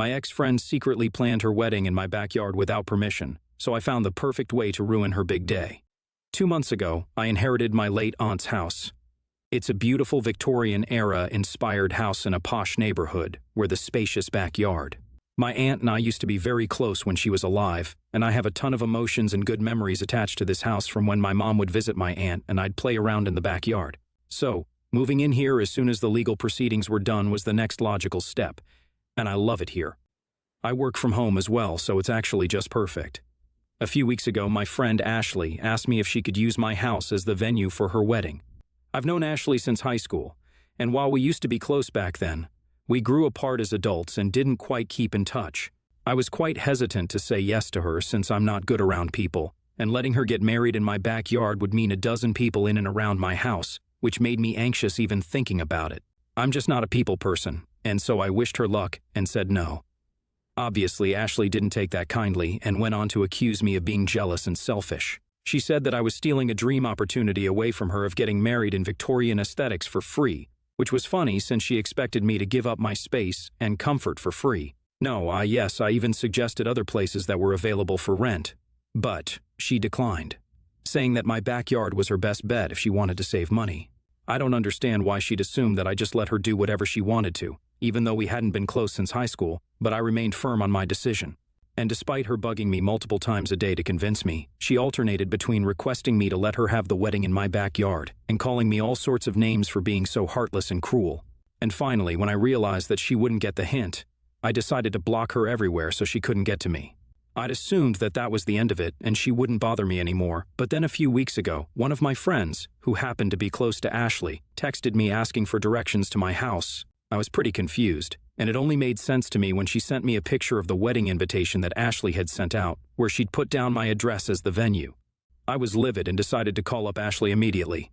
My ex-friend secretly planned her wedding in my backyard without permission, so I found the perfect way to ruin her big day. 2 months ago, I inherited my late aunt's house. It's a beautiful Victorian-era inspired house in a posh neighborhood with a spacious backyard. My aunt and I used to be very close when she was alive, and I have a ton of emotions and good memories attached to this house from when my mom would visit my aunt and I'd play around in the backyard. So, moving in here as soon as the legal proceedings were done was the next logical step, and I love it here. I work from home as well, so it's actually just perfect. A few weeks ago, my friend Ashley asked me if she could use my house as the venue for her wedding. I've known Ashley since high school, and while we used to be close back then, we grew apart as adults and didn't quite keep in touch. I was quite hesitant to say yes to her since I'm not good around people, and letting her get married in my backyard would mean a dozen people in and around my house, which made me anxious even thinking about it. I'm just not a people person, and so I wished her luck and said no. Obviously, Ashley didn't take that kindly and went on to accuse me of being jealous and selfish. She said that I was stealing a dream opportunity away from her of getting married in Victorian aesthetics for free, which was funny since she expected me to give up my space and comfort for free. No, I even suggested other places that were available for rent. But she declined, saying that my backyard was her best bet if she wanted to save money. I don't understand why she'd assumed that I just let her do whatever she wanted to, even though we hadn't been close since high school, but I remained firm on my decision. And despite her bugging me multiple times a day to convince me, she alternated between requesting me to let her have the wedding in my backyard and calling me all sorts of names for being so heartless and cruel. And finally, when I realized that she wouldn't get the hint, I decided to block her everywhere so she couldn't get to me. I'd assumed that that was the end of it and she wouldn't bother me anymore, but then a few weeks ago, one of my friends, who happened to be close to Ashley, texted me asking for directions to my house. I was pretty confused, and it only made sense to me when she sent me a picture of the wedding invitation that Ashley had sent out, where she'd put down my address as the venue. I was livid and decided to call up Ashley immediately.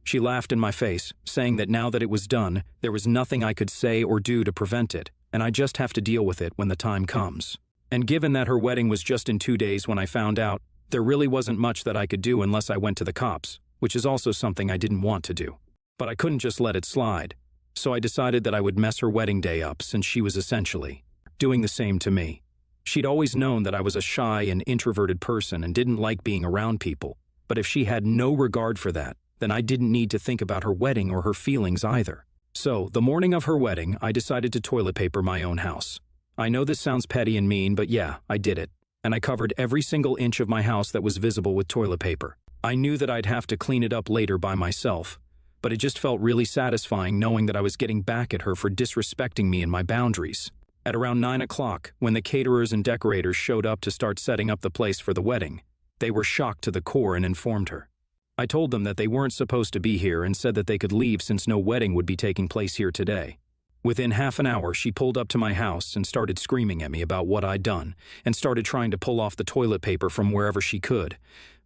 She laughed in my face, saying that now that it was done, there was nothing I could say or do to prevent it, and I just have to deal with it when the time comes. And given that her wedding was just in 2 days when I found out, there really wasn't much that I could do unless I went to the cops, which is also something I didn't want to do. But I couldn't just let it slide. So I decided that I would mess her wedding day up since she was essentially doing the same to me. She'd always known that I was a shy and introverted person and didn't like being around people, but if she had no regard for that, then I didn't need to think about her wedding or her feelings either. So, the morning of her wedding, I decided to toilet paper my own house. I know this sounds petty and mean, but yeah, I did it. And I covered every single inch of my house that was visible with toilet paper. I knew that I'd have to clean it up later by myself, but it just felt really satisfying knowing that I was getting back at her for disrespecting me and my boundaries. At around 9 o'clock, when the caterers and decorators showed up to start setting up the place for the wedding, they were shocked to the core and informed her. I told them that they weren't supposed to be here and said that they could leave since no wedding would be taking place here today. Within half an hour, she pulled up to my house and started screaming at me about what I'd done and started trying to pull off the toilet paper from wherever she could,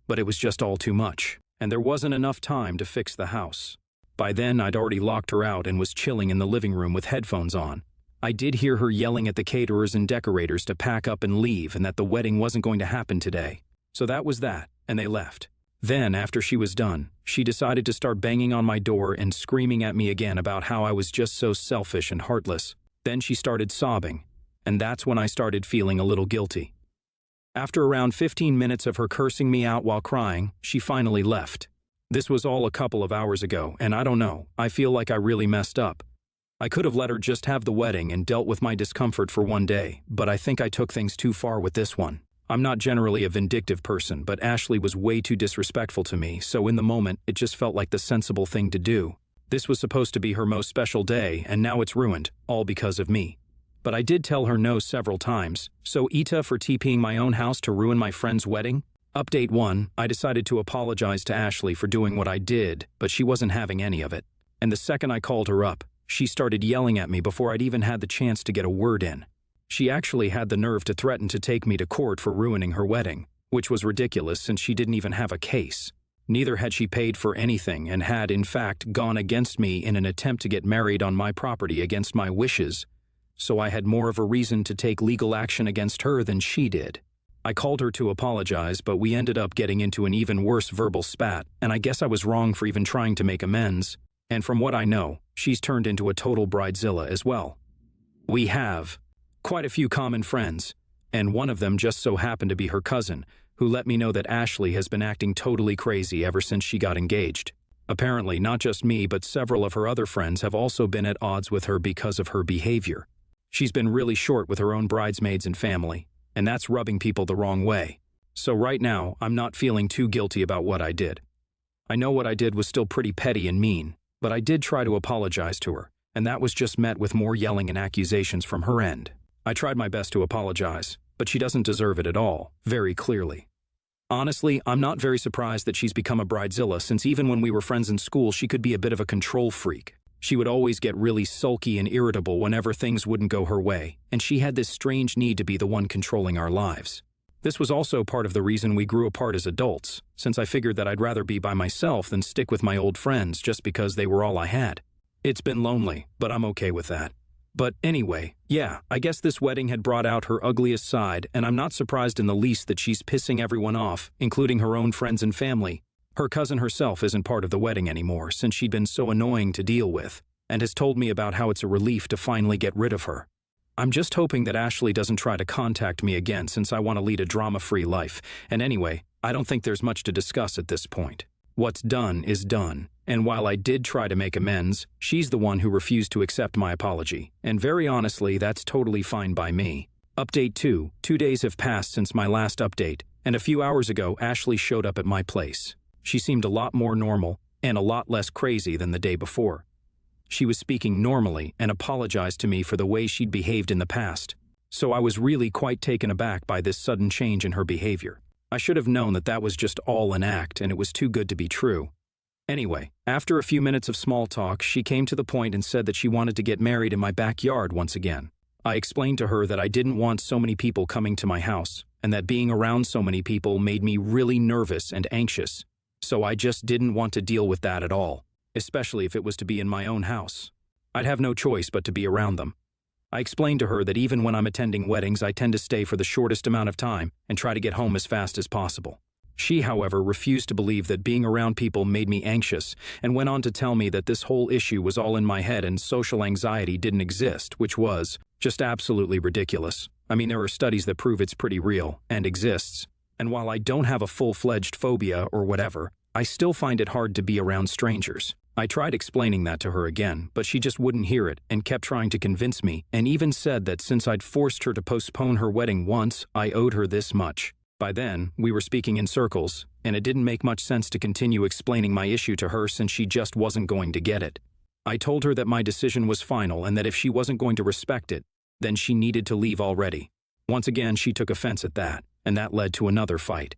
but it was just all too much, and there wasn't enough time to fix the house. By then, I'd already locked her out and was chilling in the living room with headphones on. I did hear her yelling at the caterers and decorators to pack up and leave and that the wedding wasn't going to happen today. So that was that, and they left. Then, after she was done, she decided to start banging on my door and screaming at me again about how I was just so selfish and heartless. Then she started sobbing, and that's when I started feeling a little guilty. After around 15 minutes of her cursing me out while crying, she finally left. This was all a couple of hours ago, and I don't know, I feel like I really messed up. I could have let her just have the wedding and dealt with my discomfort for one day, but I think I took things too far with this one. I'm not generally a vindictive person, but Ashley was way too disrespectful to me, so in the moment, it just felt like the sensible thing to do. This was supposed to be her most special day, and now it's ruined, all because of me. But I did tell her no several times, so Ita for TPing my own house to ruin my friend's wedding? Update 1, I decided to apologize to Ashley for doing what I did, but she wasn't having any of it. And the second I called her up, she started yelling at me before I'd even had the chance to get a word in. She actually had the nerve to threaten to take me to court for ruining her wedding, which was ridiculous since she didn't even have a case. Neither had she paid for anything and had, in fact, gone against me in an attempt to get married on my property against my wishes, so I had more of a reason to take legal action against her than she did. I called her to apologize, but we ended up getting into an even worse verbal spat, and I guess I was wrong for even trying to make amends. And from what I know, she's turned into a total bridezilla as well. We have quite a few common friends, and one of them just so happened to be her cousin, who let me know that Ashley has been acting totally crazy ever since she got engaged. Apparently, not just me, but several of her other friends have also been at odds with her because of her behavior. She's been really short with her own bridesmaids and family, and that's rubbing people the wrong way. So right now, I'm not feeling too guilty about what I did. I know what I did was still pretty petty and mean, but I did try to apologize to her, and that was just met with more yelling and accusations from her end. I tried my best to apologize, but she doesn't deserve it at all, very clearly. Honestly, I'm not very surprised that she's become a bridezilla, since even when we were friends in school, she could be a bit of a control freak. She would always get really sulky and irritable whenever things wouldn't go her way, and she had this strange need to be the one controlling our lives. This was also part of the reason we grew apart as adults, since I figured that I'd rather be by myself than stick with my old friends just because they were all I had. It's been lonely, but I'm okay with that. But anyway, yeah, I guess this wedding had brought out her ugliest side, and I'm not surprised in the least that she's pissing everyone off, including her own friends and family. Her cousin herself isn't part of the wedding anymore, since she'd been so annoying to deal with, and has told me about how it's a relief to finally get rid of her. I'm just hoping that Ashley doesn't try to contact me again, since I want to lead a drama-free life, and anyway, I don't think there's much to discuss at this point. What's done is done, and while I did try to make amends, she's the one who refused to accept my apology, and very honestly, that's totally fine by me. Update 2. 2 days have passed since my last update, and a few hours ago, Ashley showed up at my place. She seemed a lot more normal, and a lot less crazy than the day before. She was speaking normally and apologized to me for the way she'd behaved in the past, so I was really quite taken aback by this sudden change in her behavior. I should have known that that was just all an act and it was too good to be true. Anyway, after a few minutes of small talk, she came to the point and said that she wanted to get married in my backyard once again. I explained to her that I didn't want so many people coming to my house, and that being around so many people made me really nervous and anxious, so I just didn't want to deal with that at all, especially if it was to be in my own house. I'd have no choice but to be around them. I explained to her that even when I'm attending weddings, I tend to stay for the shortest amount of time and try to get home as fast as possible. She, however, refused to believe that being around people made me anxious and went on to tell me that this whole issue was all in my head and social anxiety didn't exist, which was just absolutely ridiculous. I mean, there are studies that prove it's pretty real and exists, and while I don't have a full-fledged phobia or whatever, I still find it hard to be around strangers. I tried explaining that to her again, but she just wouldn't hear it and kept trying to convince me, and even said that since I'd forced her to postpone her wedding once, I owed her this much. By then, we were speaking in circles, and it didn't make much sense to continue explaining my issue to her since she just wasn't going to get it. I told her that my decision was final and that if she wasn't going to respect it, then she needed to leave already. Once again, she took offense at that, and that led to another fight.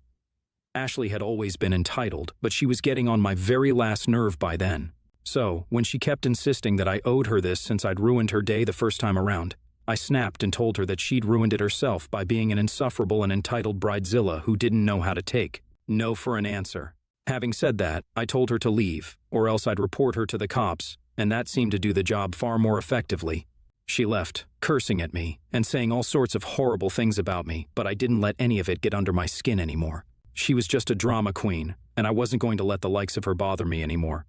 Ashley had always been entitled, but she was getting on my very last nerve by then. So, when she kept insisting that I owed her this since I'd ruined her day the first time around, I snapped and told her that she'd ruined it herself by being an insufferable and entitled bridezilla who didn't know how to take no for an answer. Having said that, I told her to leave, or else I'd report her to the cops, and that seemed to do the job far more effectively. She left, cursing at me and saying all sorts of horrible things about me, but I didn't let any of it get under my skin anymore. She was just a drama queen, and I wasn't going to let the likes of her bother me anymore.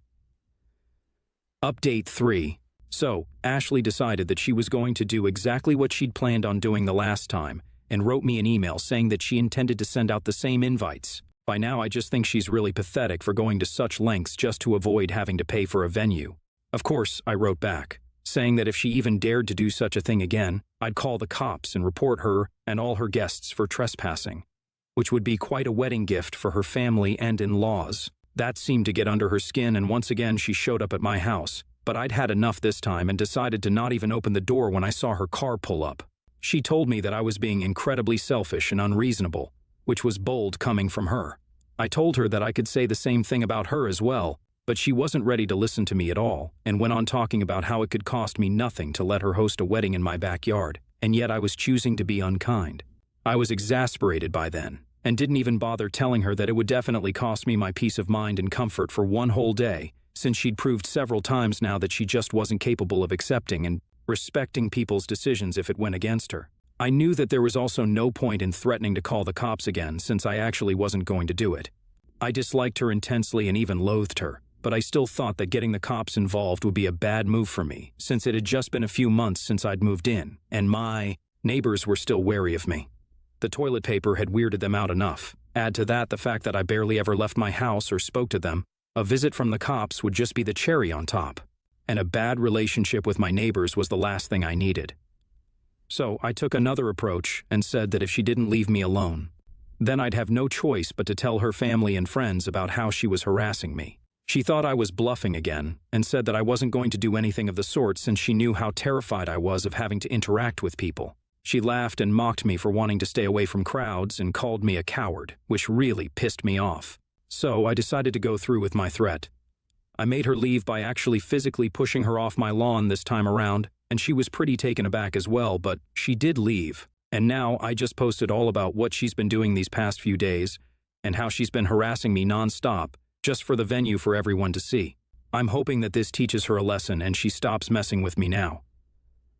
Update 3. So, Ashley decided that she was going to do exactly what she'd planned on doing the last time, and wrote me an email saying that she intended to send out the same invites. By now, I just think she's really pathetic for going to such lengths just to avoid having to pay for a venue. Of course, I wrote back, saying that if she even dared to do such a thing again, I'd call the cops and report her and all her guests for trespassing, which would be quite a wedding gift for her family and in-laws. That seemed to get under her skin, and once again she showed up at my house, but I'd had enough this time and decided to not even open the door when I saw her car pull up. She told me that I was being incredibly selfish and unreasonable, which was bold coming from her. I told her that I could say the same thing about her as well, but she wasn't ready to listen to me at all, and went on talking about how it could cost me nothing to let her host a wedding in my backyard, and yet I was choosing to be unkind. I was exasperated by then, and didn't even bother telling her that it would definitely cost me my peace of mind and comfort for one whole day, since she'd proved several times now that she just wasn't capable of accepting and respecting people's decisions if it went against her. I knew that there was also no point in threatening to call the cops again, since I actually wasn't going to do it. I disliked her intensely and even loathed her, but I still thought that getting the cops involved would be a bad move for me, since it had just been a few months since I'd moved in, and my Neighbors were still wary of me. The toilet paper had weirded them out enough. Add to that the fact that I barely ever left my house or spoke to them. A visit from the cops would just be the cherry on top. And a bad relationship with my neighbors was the last thing I needed. So I took another approach and said that if she didn't leave me alone, then I'd have no choice but to tell her family and friends about how she was harassing me. She thought I was bluffing again and said that I wasn't going to do anything of the sort since she knew how terrified I was of having to interact with people. She laughed and mocked me for wanting to stay away from crowds and called me a coward, which really pissed me off. So I decided to go through with my threat. I made her leave by actually physically pushing her off my lawn this time around, and she was pretty taken aback as well, but she did leave. And now I just posted all about what she's been doing these past few days and how she's been harassing me nonstop, just for the venue for everyone to see. I'm hoping that this teaches her a lesson and she stops messing with me now.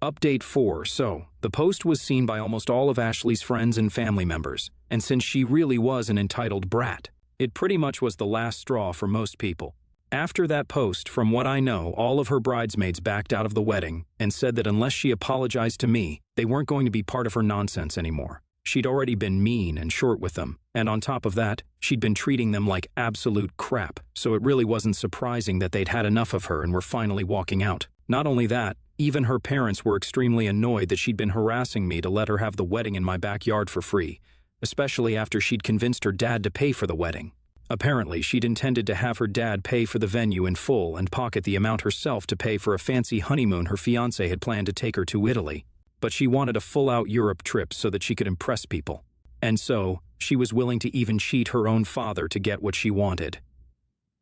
Update 4. So, the post was seen by almost all of Ashley's friends and family members, and since she really was an entitled brat, it pretty much was the last straw for most people. After that post, from what I know, all of her bridesmaids backed out of the wedding and said that unless she apologized to me, they weren't going to be part of her nonsense anymore. She'd already been mean and short with them, and on top of that, she'd been treating them like absolute crap, so it really wasn't surprising that they'd had enough of her and were finally walking out. Not only that, even her parents were extremely annoyed that she'd been harassing me to let her have the wedding in my backyard for free, especially after she'd convinced her dad to pay for the wedding. Apparently, she'd intended to have her dad pay for the venue in full and pocket the amount herself to pay for a fancy honeymoon her fiancé had planned to take her to Italy. But she wanted a full-out Europe trip so that she could impress people. And so, she was willing to even cheat her own father to get what she wanted.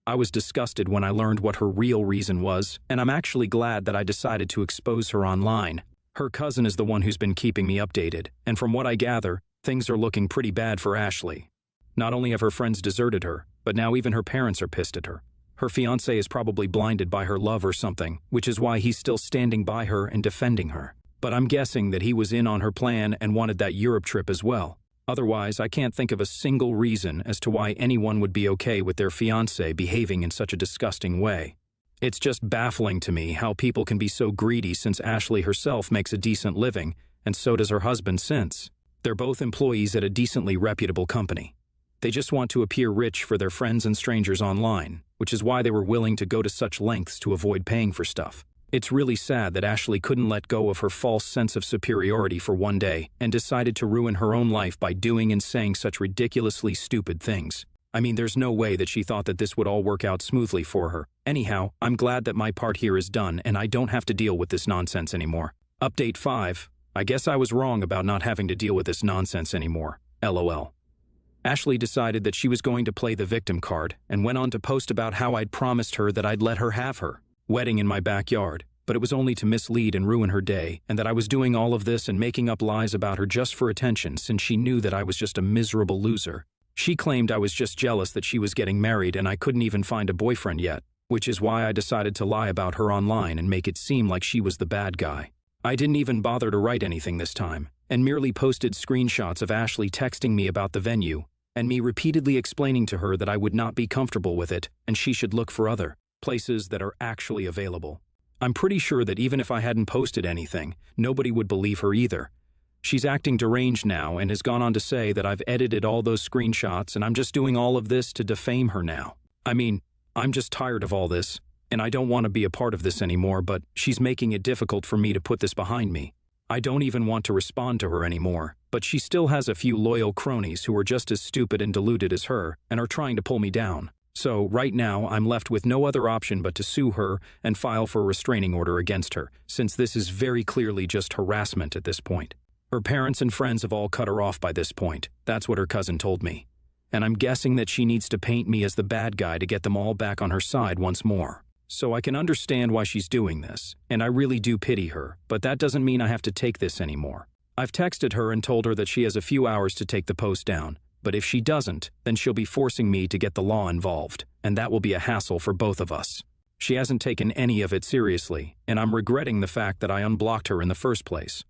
I was disgusted when I learned what her real reason was, and I'm actually glad that I decided to expose her online. Her cousin is the one who's been keeping me updated, and from what I gather, things are looking pretty bad for Ashley. Not only have her friends deserted her, but now even her parents are pissed at her. Her fiancé is probably blinded by her love or something, which is why he's still standing by her and defending her. But I'm guessing that he was in on her plan and wanted that Europe trip as well. Otherwise, I can't think of a single reason as to why anyone would be okay with their fiancé behaving in such a disgusting way. It's just baffling to me how people can be so greedy since Ashley herself makes a decent living, and so does her husband since. They're both employees at a decently reputable company. They just want to appear rich for their friends and strangers online, which is why they were willing to go to such lengths to avoid paying for stuff. It's really sad that Ashley couldn't let go of her false sense of superiority for one day and decided to ruin her own life by doing and saying such ridiculously stupid things. I mean, there's no way that she thought that this would all work out smoothly for her. Anyhow, I'm glad that my part here is done and I don't have to deal with this nonsense anymore. Update 5. I guess I was wrong about not having to deal with this nonsense anymore. LOL. Ashley decided that she was going to play the victim card and went on to post about how I'd promised her that I'd let her have her wedding in my backyard, but it was only to mislead and ruin her day, and that I was doing all of this and making up lies about her just for attention since she knew that I was just a miserable loser. She claimed I was just jealous that she was getting married and I couldn't even find a boyfriend yet, which is why I decided to lie about her online and make it seem like she was the bad guy. I didn't even bother to write anything this time, and merely posted screenshots of Ashley texting me about the venue, and me repeatedly explaining to her that I would not be comfortable with it and she should look for other places that are actually available. I'm pretty sure that even if I hadn't posted anything, nobody would believe her either. She's acting deranged now and has gone on to say that I've edited all those screenshots and I'm just doing all of this to defame her now. I mean, I'm just tired of all this, and I don't want to be a part of this anymore, but she's making it difficult for me to put this behind me. I don't even want to respond to her anymore, but she still has a few loyal cronies who are just as stupid and deluded as her and are trying to pull me down. So right now, I'm left with no other option but to sue her and file for a restraining order against her, since this is very clearly just harassment at this point. Her parents and friends have all cut her off by this point. That's what her cousin told me. And I'm guessing that she needs to paint me as the bad guy to get them all back on her side once more. So I can understand why she's doing this, and I really do pity her, but that doesn't mean I have to take this anymore. I've texted her and told her that she has a few hours to take the post down, but if she doesn't, then she'll be forcing me to get the law involved, and that will be a hassle for both of us. She hasn't taken any of it seriously, and I'm regretting the fact that I unblocked her in the first place.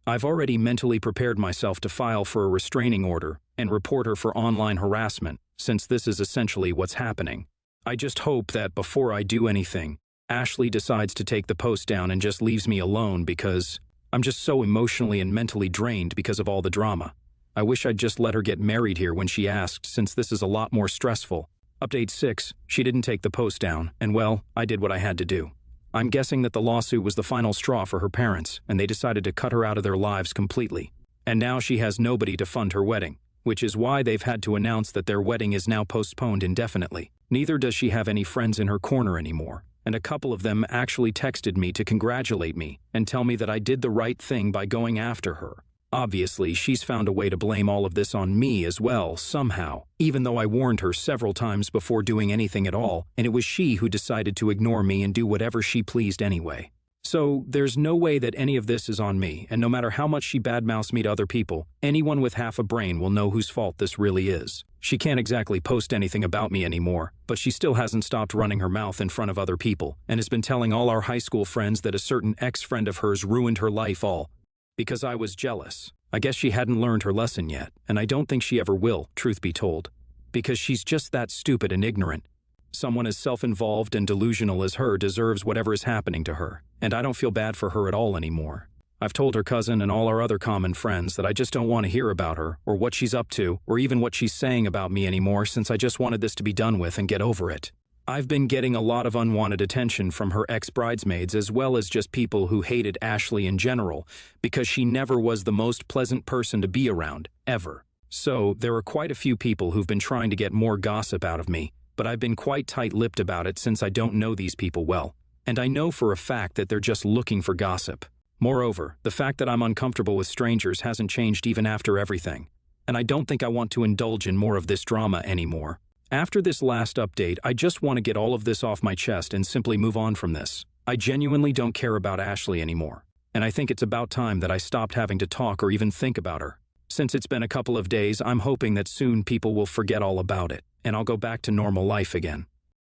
I've already mentally prepared myself to file for a restraining order and report her for online harassment, since this is essentially what's happening. I just hope that before I do anything, Ashley decides to take the post down and just leaves me alone because I'm just so emotionally and mentally drained because of all the drama. I wish I'd just let her get married here when she asked, since this is a lot more stressful. Update 6, she didn't take the post down, and well, I did what I had to do. I'm guessing that the lawsuit was the final straw for her parents, and they decided to cut her out of their lives completely. And now she has nobody to fund her wedding, which is why they've had to announce that their wedding is now postponed indefinitely. Neither does she have any friends in her corner anymore, and a couple of them actually texted me to congratulate me and tell me that I did the right thing by going after her. Obviously, she's found a way to blame all of this on me as well, somehow, even though I warned her several times before doing anything at all, and it was she who decided to ignore me and do whatever she pleased anyway. So, there's no way that any of this is on me, and no matter how much she badmouths me to other people, anyone with half a brain will know whose fault this really is. She can't exactly post anything about me anymore, but she still hasn't stopped running her mouth in front of other people, and has been telling all our high school friends that a certain ex-friend of hers ruined her life all because I was jealous. I guess she hadn't learned her lesson yet, and I don't think she ever will, truth be told, because she's just that stupid and ignorant. Someone as self-involved and delusional as her deserves whatever is happening to her, and I don't feel bad for her at all anymore. I've told her cousin and all our other common friends that I just don't want to hear about her, or what she's up to, or even what she's saying about me anymore, since I just wanted this to be done with and get over it. I've been getting a lot of unwanted attention from her ex-bridesmaids as well as just people who hated Ashley in general, because she never was the most pleasant person to be around, ever. So, there are quite a few people who've been trying to get more gossip out of me, but I've been quite tight-lipped about it since I don't know these people well, and I know for a fact that they're just looking for gossip. Moreover, the fact that I'm uncomfortable with strangers hasn't changed even after everything, and I don't think I want to indulge in more of this drama anymore. After this last update, I just want to get all of this off my chest and simply move on from this. I genuinely don't care about Ashley anymore, and I think it's about time that I stopped having to talk or even think about her. Since it's been a couple of days, I'm hoping that soon people will forget all about it, and I'll go back to normal life again.